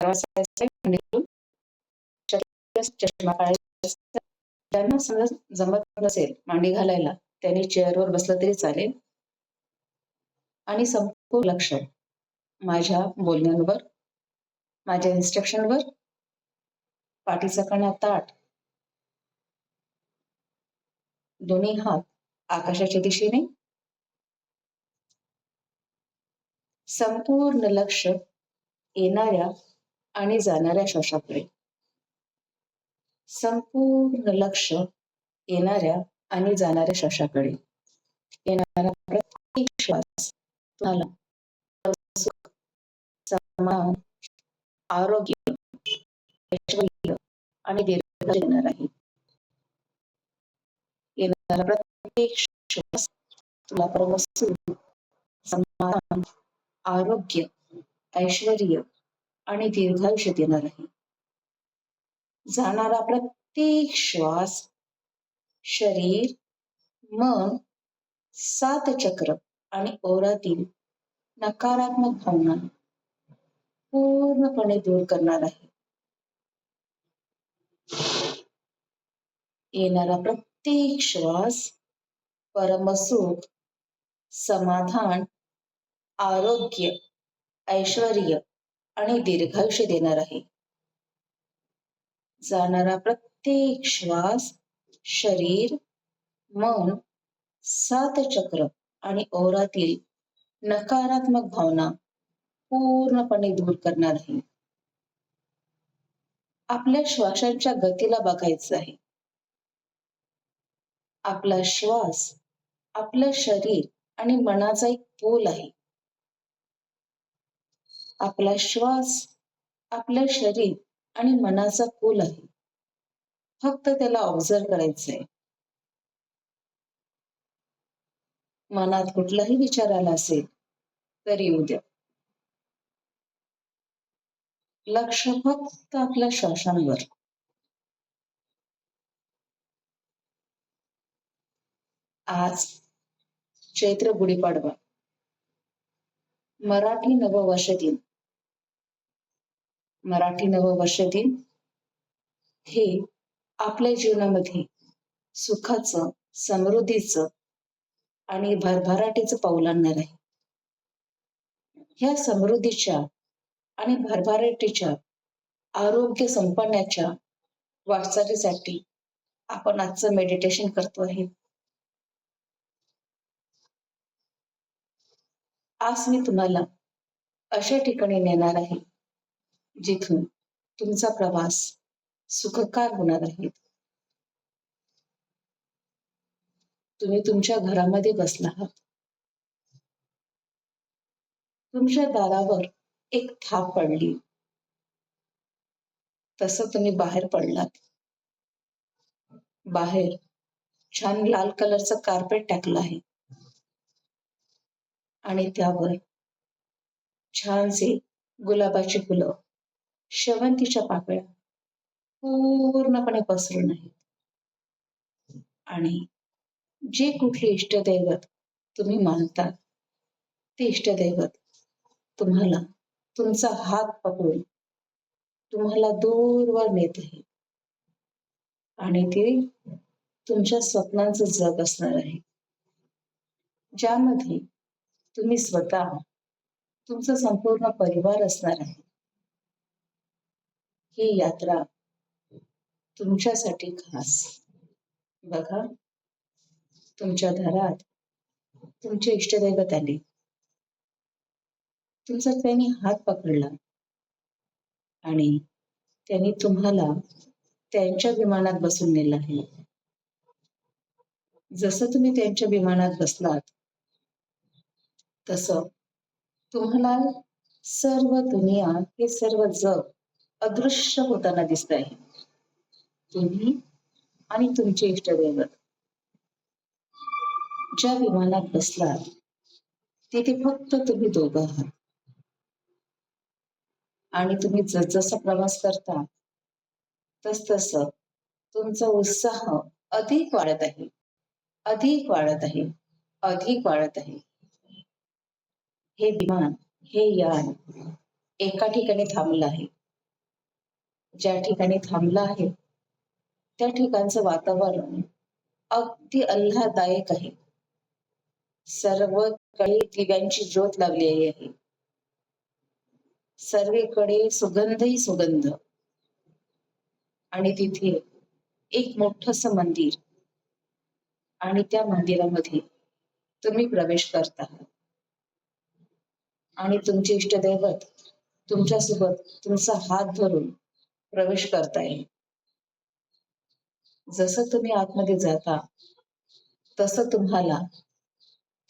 प्रवासाचे निघून चष्मा काढायचा. ज्यांना समज जमत नसेल मांडी घालायला, त्यांनी चेअरवर बसलं तरी चालेल आणि संपूर्ण लक्ष माझ्या बोलण्यांवर, माझ्या इन्स्ट्रक्शनवर, पाठीचा कणा ताठ, दोन्ही हात आकाशाच्या दिशेने, संपूर्ण लक्ष येणाऱ्या आणि जाणाऱ्या श्वासाकडे, संपूर्ण लक्ष येणाऱ्या आणि जाणाऱ्या श्वासाकडे. येणारा प्रत्येक श्वास तुम्हाला सुख, सन्मान, आरोग्य, ऐश्वर्य आणि दीर्घायु देणार आहे. येणारा प्रत्येक श्वास तुला परम सुख, सन्मान, आरोग्य, ऐश्वर्य आणि दीर्घायुष्य देणार आहे. जाणारा प्रत्येक श्वास शरीर, मन, 7 चक्र आणि ओरातील नकारात्मक भावना पूर्णपणे दूर करणार आहे. येणारा प्रत्येक श्वास परमसुख, समाधान, आरोग्य, ऐश्वर्य आणि दीर्घायुष्य देणार आहे. जाणारा प्रत्येक श्वास शरीर, मन, 7 चक्र आणि ओरातील नकारात्मक भावना पूर्णपणे दूर करणार आहे. आपल्या श्वासांच्या गतीला बघायचं आहे. आपला श्वास आपलं शरीर आणि मनाचा एक पूल आहे. आपला श्वास आपलं शरीर आणि मनाचा पूल आहे. फक्त त्याला ऑब्झर्व करायचंय. मनात कुठलाही विचार आला असेल तर येऊ द्या. लक्ष फक्त आपल्या श्वासांवर. आज चैत्र गुढीपाडवा, मराठी नववर्ष दिन. मराठी नववर्ष दिन हे आपल्या जीवनामध्ये सुखाचं, समृद्धीचं आणि भरभराटीचं पाऊल आणणार आहे. ह्या समृद्धीच्या आणि भरभराटीच्या आरोग्य संपन्नाच्या वाटचालीसाठी आपण आजचं मेडिटेशन करतो आहे. आज मी तुम्हाला अशा ठिकाणी नेणार आहे जिथून तुमचा प्रवास सुखकर होणार आहे. तुम्ही तुमच्या घरामध्ये बसला आहात. तुमच्या दारावर एक थाप पडली. तसं तुम्ही बाहेर पडलात. बाहेर छान लाल कलरचं कार्पेट टाकलं आहे आणि त्यावर छानसे गुलाबाची फुलं, शेवंतीच्या पाकळ्या पूर्णपणे पसरून आहेत. आणि जे कुठले इष्टदैवत तुम्ही मानता ते इष्टदैवत तुम्हाला तुमचा हात पकडून तुम्हाला दूरवर नेत आहे आणि ते तुमच्या स्वप्नांचं जग असणार आहे, ज्यामध्ये तुम्ही स्वतः, तुमचा संपूर्ण परिवार असणार आहे. ही यात्रा तुमच्यासाठी खास. बघा, तुमच्या दारात तुमचे इष्टदैवत आले. तुमचा त्यांनी हात पकडला आणि त्यांनी तुम्हाला त्यांच्या विमानात बसून नेलं आहे. जसं तुम्ही त्यांच्या विमानात बसलात तसं तुम्हाला सर्व दुनिया, हे सर्व जग अदृश्य होताना दिसत आहे. तुम्ही आणि तुमचे इष्टदैवत ज्या विमानात बसलात तिथे फक्त तुम्ही दोघं आहात. आणि तुम्ही जसजसा प्रवास करता तसतसं तुमचा उत्साह अधिक वाढत आहे, अधिक वाढत आहे, अधिक वाढत आहे. हे विमान, हे यान एका ठिकाणी थांबलं आहे ज्या ठिकाणी थांबला आहे त्या ठिकाणचं वातावरण अगदी आल्हाददायक आहे. सर्वकडे दिव्यांची ज्योत लावलेली आहे. सर्वीकडे सुगंधही सुगंध. आणि तिथे एक मोठस मंदिर आणि त्या मंदिरामध्ये तुम्ही प्रवेश करता आणि तुमचे इष्टदैवत तुमच्यासोबत तुमचा हात धरून प्रवेश करताय. जसं तुम्ही आतमध्ये जाता तसं तुम्हाला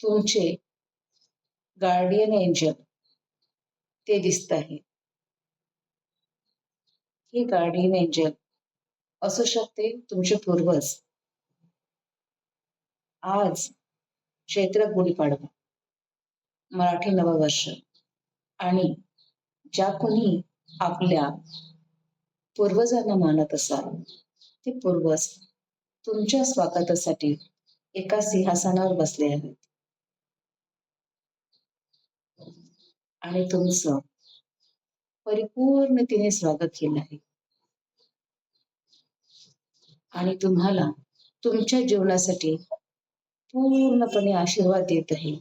तुमचे गार्डियन एंजल ते दिसत आहे. हे गार्डियन एंजल असू शकते तुमचे पूर्वज. आज चैत्र गुढीपाडवा, मराठी नववर्ष, आणि ज्या कोणी आपल्या पूर्वजांना मानत असाल ते पूर्वज तुमच्या स्वागतासाठी एका सिंहासनावर बसले आहेत आणि तुमचं परिपूर्णतेने स्वागत केलं आहे आणि तुम्हाला तुमच्या जीवनासाठी पूर्णपणे आशीर्वाद देत आहे.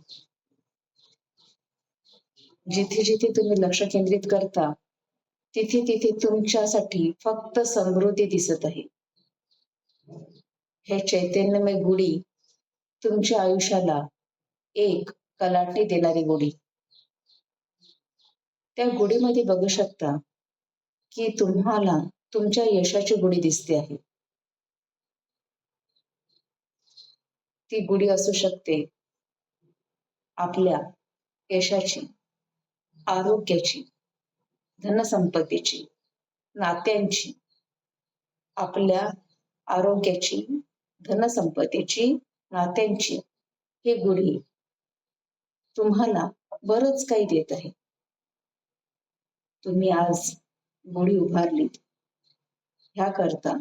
जिथे जिथे तुम्ही लक्ष केंद्रित करता तिथे तिथे तुमच्यासाठी फक्त समृद्धी दिसत आहे. हे चैतन्यमय गुढी तुमच्या आयुष्याला एक कलाटणी देणारी गुढी. त्या गुढीमध्ये बघू शकता की तुम्हाला तुमच्या यशाची गुढी दिसते आहे. ती गुढी असू शकते आपल्या यशाची, आरोग्याची, धनसंपत्तीची, नात्यांची. आपल्या आरोग्याची, धनसंपत्तीची, नात्यांची ही गुढी तुम्हाला बरंच काही देत आहे. तुम्ही आज गुढी उभारलीत ह्याकरता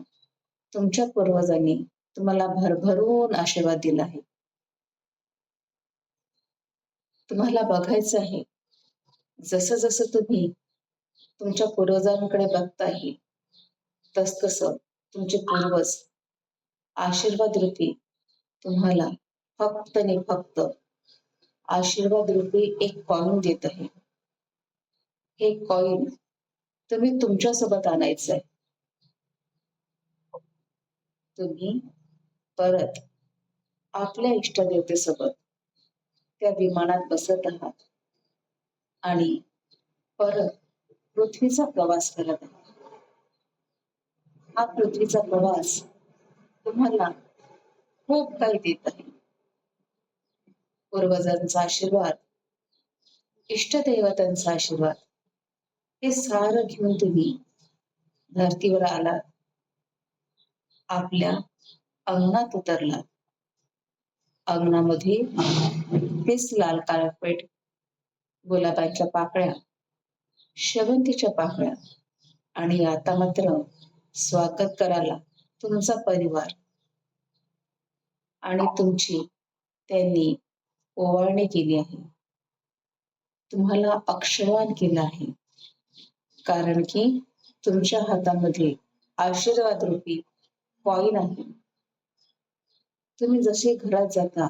तुमच्या पूर्वजांनी तुम्हाला भरभरून आशीर्वाद दिला आहे. तुम्हाला बघायचं आहे जसं जसं तुम्ही तुमच्या पूर्वजांकडे बघताही तसतसं तुमचे पूर्वज आशीर्वाद रूपी तुम्हाला फक्त आणि फक्त आशीर्वाद रूपी एक कॉइन देत आहे. हे कॉइन तुम्ही तुमच्यासोबत आणायचंय. तुम्ही परत आपल्या इष्टदेवतेसोबत त्या विमानात बसत आहात आणि परत पृथ्वीचा प्रवास करत आहात. हा पृथ्वीचा प्रवास तुम्हाला खूप काही देत आहे. पूर्वजांचा आशीर्वाद, इष्टदैवतांचा आशीर्वाद, हे सारं घेऊन तुम्ही धरतीवर आलात. आपल्या अंगणात उतरलात. अंगणामध्ये तेच लाल कार्पेट, गुलाबाच्या पाकळ्या, शेवंतीच्या पाकळ्या, आणि आता मात्र स्वागत करायला तुमचा परिवार आणि तुमची त्यांनी ओवाळणी केली आहे. तुम्हाला अक्षरवान केलं आहे, कारण की तुमच्या हातामध्ये आशीर्वाद रूपी कॉइन आहे. तुम्ही जसे घरात जाता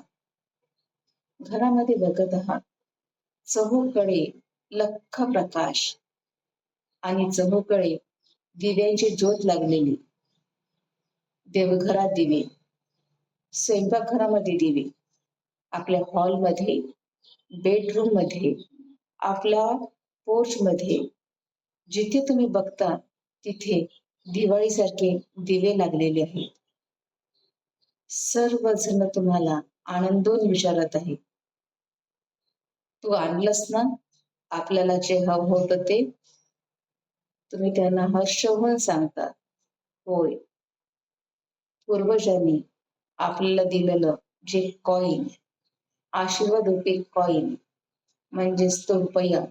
घरामध्ये बघत आहात चहूकडे लख्ख प्रकाश आणि चहूकडे दिव्यांची ज्योत लागलेली. देवघरात दिवे, स्वयंपाकघरामध्ये दिवे, आपल्या हॉलमध्ये, बेडरूम मध्ये, आपल्या पोर्च मध्ये, जिथे तुम्ही बघता तिथे दिवाळीसारखे दिवे लागलेले आहेत. सर्वजण तुम्हाला आनंदून विचारत आहे, तू आणलंस ना आपल्याला जे हवं होतं ते? तुम्ही त्यांना हर्ष होऊन सांगता, होय, पूर्वजांनी आपल्याला दिलेलं जे कॉइन, आशीर्वाद रूपी कॉइन म्हणजेच तो रुपया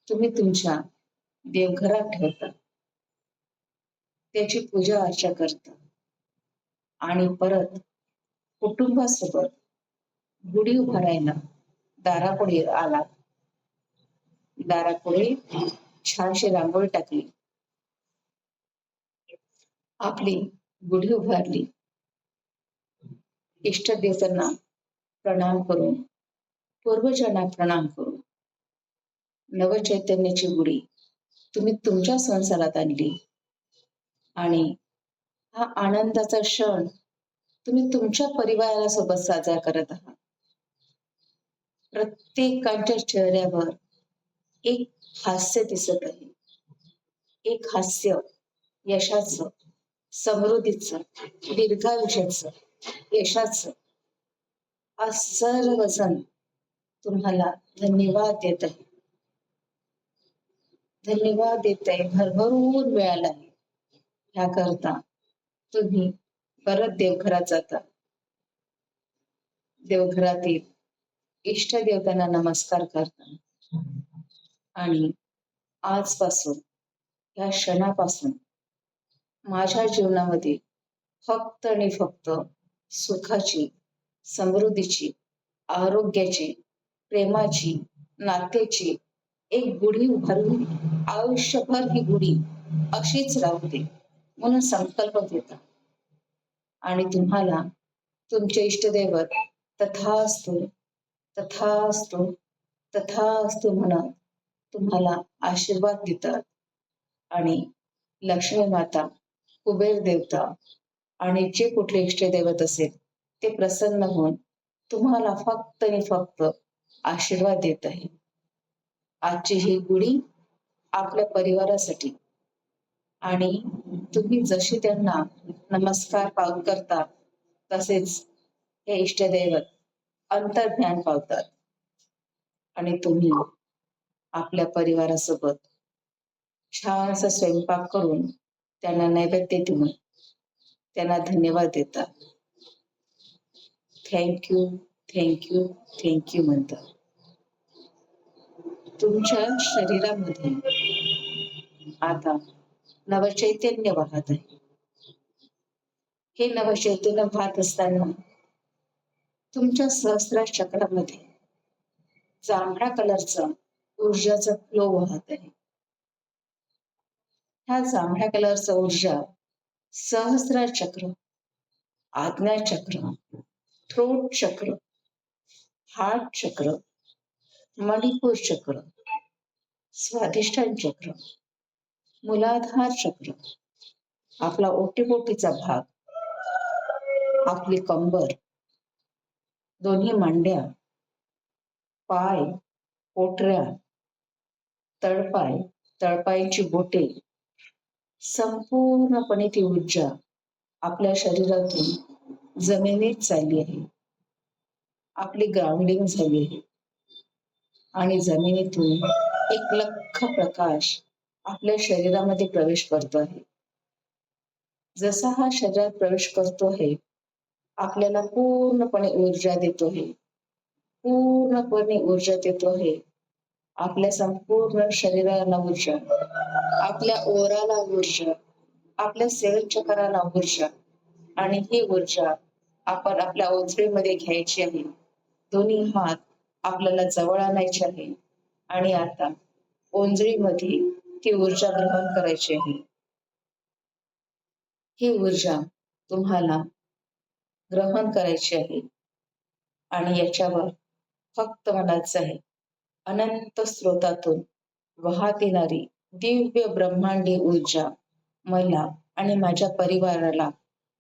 तुम्ही तुमच्या देवघरात ठेवता, त्याची पूजा अर्चा करता आणि परत कुटुंबासोबत गुढी उभारायला दारापुढे आलात. दारापुढे छानशी रांगोळी टाकली आपली गुढी उभारली, इष्टदेवतांना प्रणाम करून, पूर्वजांना प्रणाम करून नवचैतन्याची गुढी तुम्ही तुमच्या संसारात आणली आणि हा आनंदाचा क्षण तुम्ही तुमच्या परिवारासोबत साजरा करत आहात. प्रत्येकाच्या चेहऱ्यावर एक हास्य दिसत आहे. एक हास्य यशाचं, समृद्धीचं, दीर्घायुष्याचं, यशाचं. आज सर्वजण तुम्हाला धन्यवाद देत आहे. धन्यवाद देत आहे, भरभरून मिळाला आहे. ह्याकरता तुम्ही परत देवघरात जाता. देवघरातील इष्ट देवतांना नमस्कार करता आणि आजपासून या क्षणापासून माझ्या जीवनामध्ये फक्त आणि फक्त सुखाची, समृद्धीची, आरोग्याची, प्रेमाची, नात्याची एक गुढी उभारून आयुष्यभर ही गुढी अशीच राहू दे म्हणून संकल्प घेता आणि तुम्हाला तुमचे इष्टदैवत तथास्तु तथास्तु तथास्तु म्हणत तुम्हाला आशीर्वाद देतात आणि लक्ष्मी माता, कुबेर देवता आणि जे कुठले इष्टदैवत असेल ते प्रसन्न होऊन तुम्हाला फक्त आणि फक्त आशीर्वाद देत आहे. आजची ही गुढी आपल्या परिवारासाठी आणि तुम्ही जशी त्यांना नमस्कार करता तसेच हे इष्टदैवत अंतर्ज्ञान पावतात आणि तुम्ही आपल्या परिवारासोबत छानसा स्वयंपाक करून त्यांना नैवेद्य देऊन त्यांना धन्यवाद देता. थँक्यू, थँक्यू, थँक्यू म्हणतात. तुमच्या शरीरामध्ये आता नवचैतन्य वाहत आहे. हे नवचैतन्य वाहत असताना तुमच्या सहस्रार चक्रामध्ये जांभळ्या कलरचा ऊर्जाचा फ्लो वाहत आहे. ह्या जांभळ्या कलरचा ऊर्जा सहस्रार चक्र, आज्ञा चक्र, थ्रोट चक्र, हार्ट चक्र, मणिपूर चक्र, स्वाधिष्ठान चक्र, मूलाधार चक्र, आपला ओटीपोटीचा भाग, आपली कंबर, दोन्ही मांड्या, पाय, पोटऱ्या, तळपाय, तळपायांची बोटे, संपूर्णपणे ती ऊर्जा आपल्या शरीरातून जमिनीत चालली आहे. आपली ग्राउंडिंग झाली आहे आणि जमिनीतून एक लख्ख प्रकाश आपल्या शरीरामध्ये प्रवेश करतो आहे. जसा हा शरीरात प्रवेश करतो आहे आपल्याला पूर्णपणे ऊर्जा देतो आहे. पूर्णपणे ऊर्जा देतो आहे. आपल्या संपूर्ण शरीराला ऊर्जा, आपल्या ओराला ऊर्जा, आपल्या सेल चक्राला ऊर्जा आणि ही ऊर्जा आपण आपल्या ओंजळीमध्ये घ्यायची आहे. दोन्ही हात आपल्याला जवळ आणायचे आहे आणि आता ओंजळीमध्ये ती ऊर्जा ग्रहण करायची आहे. ही ऊर्जा तुम्हाला ग्रहण करायची आहे आणि याच्यावर फक्त म्हणायचं आहे अनंत स्रोतातून वाहत येणारी दिव्य ब्रह्मांडी ऊर्जा मला आणि माझ्या परिवाराला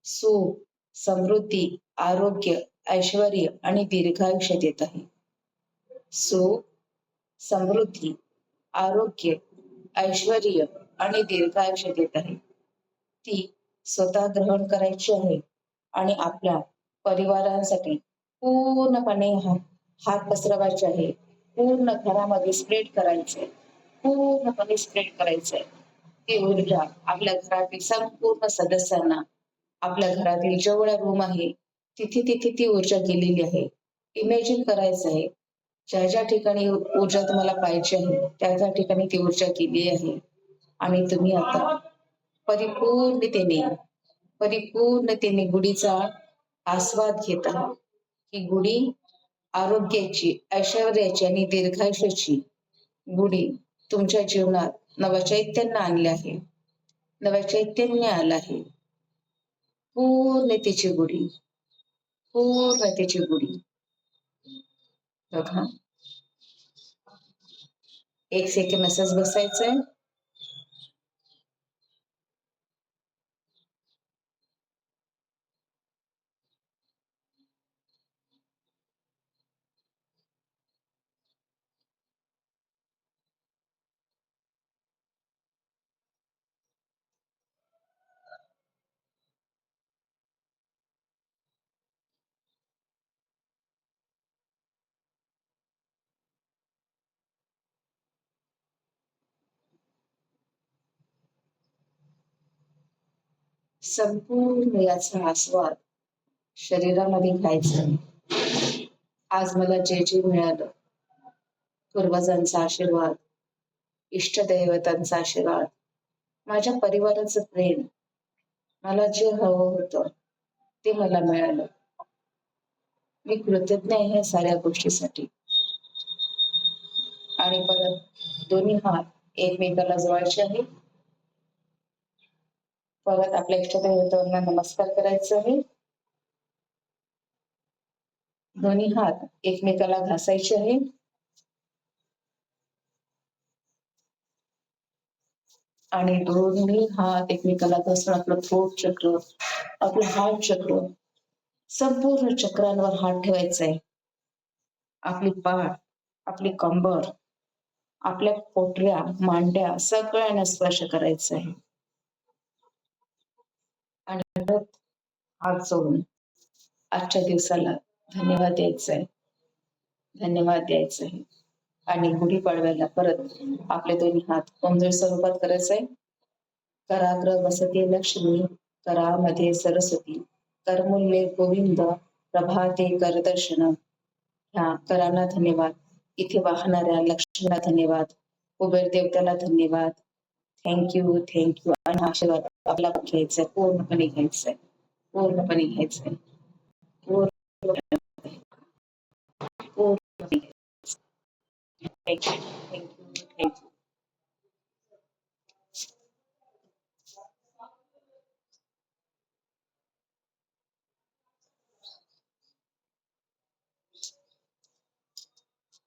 सुख, समृद्धी, आरोग्य, ऐश्वर आणि दीर्घायुष्य देत आहे. सुख, समृद्धी, आरोग्य, ऐश्वर आणि दीर्घायुष्य देत आहे. ती स्वतः ग्रहण करायची आहे आणि आपल्या परिवारांसाठी पूर्णपणे हात पसरवायचे आहे. पूर्ण घरामध्ये स्प्रेड करायचंय, पूर्णपणे स्प्रेड करायचंय. ती ऊर्जा आपल्या घरातील संपूर्ण सदस्यांना, आपल्या घरातील जेवढा रूम आहे तिथे तिथे ती ऊर्जा गेलेली आहे. इमॅजिन करायचं आहे ज्या ज्या ठिकाणी ऊर्जा तुम्हाला पाहिजे आहे त्या त्या ठिकाणी ती ऊर्जा गेली आहे आणि तुम्ही आता परिपूर्णतेने गुढीचा आस्वाद घेत आहात. ही गुढी आरोग्याची, ऐश्वर्याची आणि दीर्घायुष्याची गुढी तुमच्या जीवनात नवचैतन्य आणले आहे. नवचैतन्य आलं आहे. पूर्णतेची गुढी, पूर्णतेची गुढी. बघा, 1 सेकंड असंच बसायचंय. संपूर्ण याचा आस्वाद शरीरामध्ये घ्यायचा. आज मला जे जे मिळालं, पूर्वजांचा आशीर्वाद, इष्टदैवतांचा आशीर्वाद, माझ्या परिवाराचं प्रेम, मला जे हवं होतं ते मला मिळालं. मी कृतज्ञ आहे या साऱ्या गोष्टीसाठी. आणि परत दोन्ही हात एकमेकाला जोडायचे आहे. परत आपल्या इष्टदैवतांना नमस्कार करायचा आहे. दोन्ही हात एकमेकाला घासायचे आहे. आणि दोन्ही हात एकमेकाला घासून आपलं थ्रोट चक्र, आपलं हार्ट चक्र, संपूर्ण चक्रांवर हात ठेवायचा आहे. आपली पाठ, आपली कंबर, आपल्या पोटऱ्या, मांड्या सगळ्यांना स्पर्श करायचा आहे. आणि परत हात जोडून आजच्या दिवसाला धन्यवाद द्यायचा आहे. धन्यवाद द्यायचा आहे. आणि गुढीपाडव्याला परत आपले दोन्ही हात ओंजळ स्वरूपात करायचे आहे. कराग्र वसते लक्ष्मी, करामध्ये सरस्वती, करमुल्ये गोविंद, प्रभाते करदर्शन. ह्या करांना धन्यवाद. इथे वाहणाऱ्या लक्ष्मीला धन्यवाद. कुबेर देवताला धन्यवाद. Thank you, thank you. आणि आशीर्वाद आपला घ्यायचा आहे, पूर्णपणे घ्यायचा आहे, पूर्णपणे घ्यायचा आहे, पूर्णपणे. Thank you, thank you, thank you.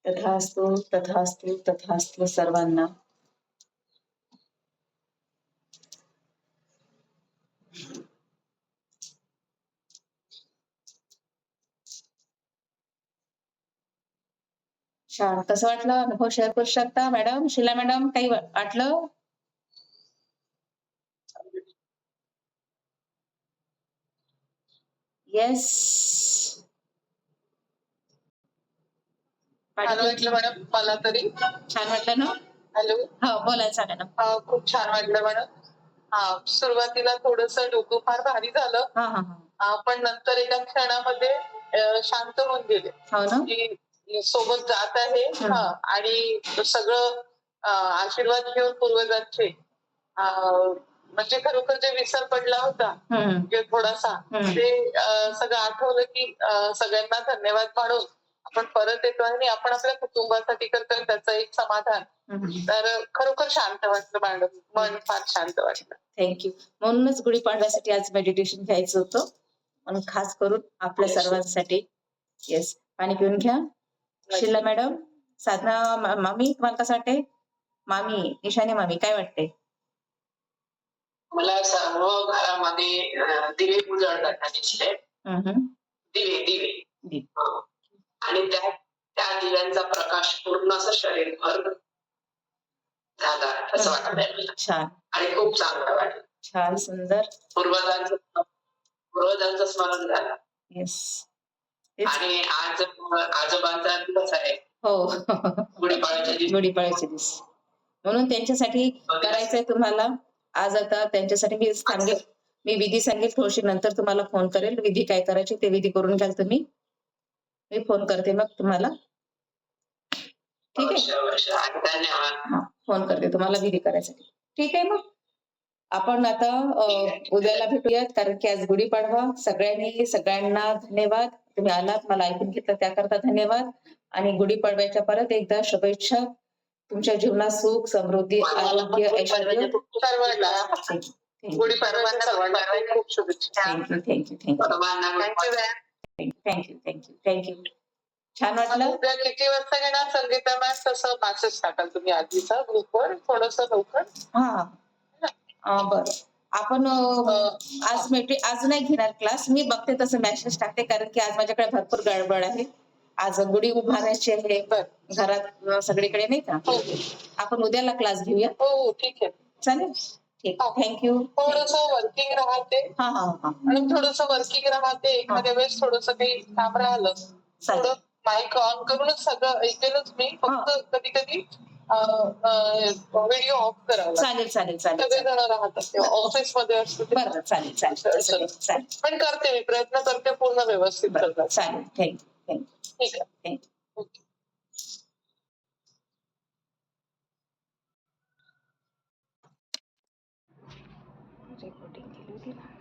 तथास्तु, तथास्तु, तथास्तु सर्वांना. छान. कसं वाटलं? अनुभव शेअर करू शकता मॅडम? शीला मॅडम, काही वाटलं? येस. छान वाटलं मॅडम, मला तरी. छान वाटलं ना? हॅलो. हो, बोला. चालेल ना. खूप छान वाटलं मॅडम. सुरुवातीला थोडस डोकं फार भारी झालं. पण नंतर एका क्षणामध्ये शांत होऊन गेले. हो ना? की सोबत जात आहे. आणि सगळं आशीर्वाद घेऊन पूर्वजांचे, म्हणजे खरोखर जे विसर पडला होता म्हणजे थोडासा, ते सगळं आठवलं की सगळ्यांना धन्यवाद म्हणून आपण परत येतो आणि आपण आपल्या कुटुंबासाठी करतोय त्याचं एक समाधान. तर खरोखर शांत वाटलं मॅडम, मन फार शांत वाटलं. थँक्यू. म्हणूनच गुढीपाडव्यासाठी आज मेडिटेशन घ्यायचं होतं, म्हणून खास करून आपल्या सर्वांसाठी. येस. पाणी पिऊन घ्या. शीला मॅडम, साधना मामी, तुम्हाला कसं वाटते? मामी, ईशानी मामी, काय वाटते? मला सर्व घरामध्ये दिवे उजळताना दिसले. दिवे दिवे आणि त्या दिव्यांचा प्रकाश पूर्ण असं शरीरभर झाला असं वाटतंय मला. छान. आणि खूप चांगलं वाटलं. छान, सुंदर. पूर्वजांचं स्मरण झालं. येस. आणि आज आजोबांचा दिवस आहे. हो. गुढीपाडव्याच्या दिवस. म्हणून त्यांच्यासाठी करायचंय तुम्हाला. आज आता त्यांच्यासाठी मी विधी सांगेल, थोडीशी नंतर तुम्हाला फोन करेल. विधी काय करायची ते विधी करून घ्याल तुम्ही. मी फोन करते मग तुम्हाला. ठीक आहे? धन्यवाद. फोन करते तुम्हाला विधी करायसाठी. ठीक आहे मग. आपण आता उद्याला भेटूयात, कारण की आज गुढीपाडवा. सगळ्यांना धन्यवाद. तुम्ही आलात, मला ऐकून घेतलं त्याकरता धन्यवाद. आणि गुढीपाडव्याच्या परत एकदा शुभेच्छा. तुमच्या जीवनात सुख, समृद्धी, आरोग्य, ऐश्वर्य. गुढीपाडव्याच्या सर्वांना खूप खूप शुभेच्छा. Thank you thank you thank you thank you thank you thank you. छान वाटलं. उद्या किती वाजता घेणार संगीता मॅम? तसं मेसेज टाका तुम्ही आधीचा ग्रुपवर थोडस लवकर. बरं. आपण आज नाही घेणार क्लास. मी बघते तसं मेसेज टाकते, कारण की आज माझ्याकडे भरपूर गडबड आहे. आज गुढी उभारायची आहे घरात सगळीकडे, नाही का? आपण उद्याला क्लास घेऊया. हो ठीक आहे, चालेल. ठीक, थँक्यू. थोडस वर्किंग राहते आणि थोडस वर्किंग राहते. एखाद्या वेळेस थोडस काही काम राहिलं थोडं माईक ऑन करूनच सगळं ऐकेलच मी. फक्त कधी कधी व्हिडिओ ऑफ करावा. चालेल चालेल चालेल. सगळेजण राहतात ऑफिस मध्ये असतो. बरं चालेल चालेल चालेल. पण करते मी प्रयत्न करते पूर्ण व्यवस्थित करतात. चालेल. Thank you thank you. ठीक आहे. थँक्यू. ओके. रेकॉर्डिंग केली होती ना.